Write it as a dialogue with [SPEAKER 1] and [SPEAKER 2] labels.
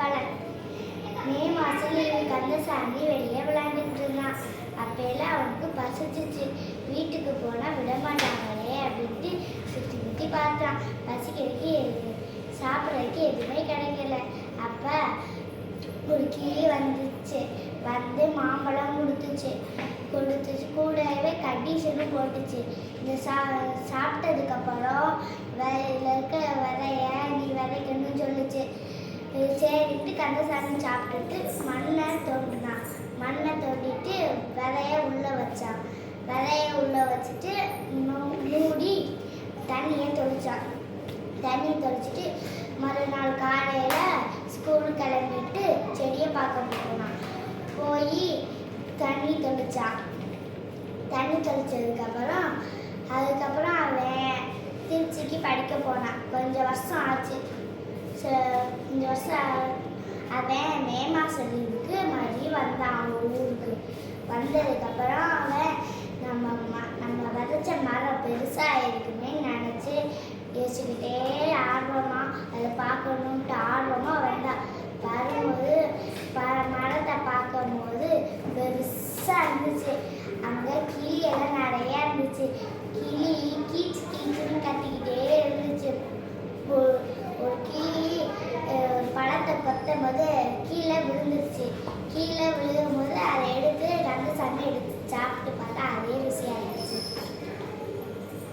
[SPEAKER 1] பலன். மே மாதம் கந்தசாமி வெளியே விளையாண்டுட்டு இருந்தான். அப்பெல்லாம் அவனுக்கு பசிச்சிச்சு. வீட்டுக்கு போனால் விடமாட்டாங்களே அப்படின்ட்டு சுற்றி சுற்றி பார்த்தான். பசிக்கிறதுக்கு சாப்பிட்றதுக்கு எதுவுமே கிடைக்கல. அப்போ ஒரு கிளி வந்துச்சு. வந்து மாம்பழம் கொடுத்துச்சு. கூடவே கண்டிஷனும் போட்டுச்சு. இந்த சாப்பிட்டதுக்கப்புறம் இதில் இருக்க விதைய நீ விதைக்கணும்னு சொல்லுச்சு. சரிட்டு கந்தசாமி சாப்பிட்டுட்டு மண்ணை தோண்டினான். மண்ணை தோண்டிட்டு விதைய உள்ளே வச்சான். விதைய உள்ளே வச்சுட்டு மூடி தண்ணியை தெளிச்சான். தண்ணி தெளிச்சிட்டு மறுநாள் காலையில் ஸ்கூல் கிளம்பிட்டு செடியை பார்க்க போனான். போய் தண்ணி தெளிச்சான். தண்ணி தெளிச்சதுக்கப்புறம் அவன் திருச்சிக்கு படிக்க போனான். கொஞ்சம் வருஷம் ஆச்சு. இந்த வருஷம் அவன் மே மாதம் லீவுக்கு மறுபடியும் வந்தான் அவன் ஊருக்கு. வந்ததுக்கப்புறம் அவன் நம்ம விதைச்ச மரம் பெருசாக இருக்குமே நினச்சி யோசிச்சுக்கிட்டே ஆர்வமாக அதை பார்க்கணுன்ட்டு ஆர்வமாக வந்தான். வரும்போது மரத்தை பார்க்கும்போது பெருசாக இருந்துச்சு. அங்கே கிளியெல்லாம் நிறையா இருந்துச்சு. கிளி கீச்சு கீச்சுன்னு கத்திக்கிட்டே இருந்துச்சு. ஒரு கிளி பழத்தை கொத்தும் போது கீழே விழுந்துருச்சு. கீழே விழுகும் போது அதை எடுத்து கந்தசாமி எடுத்து சாப்பிட்டு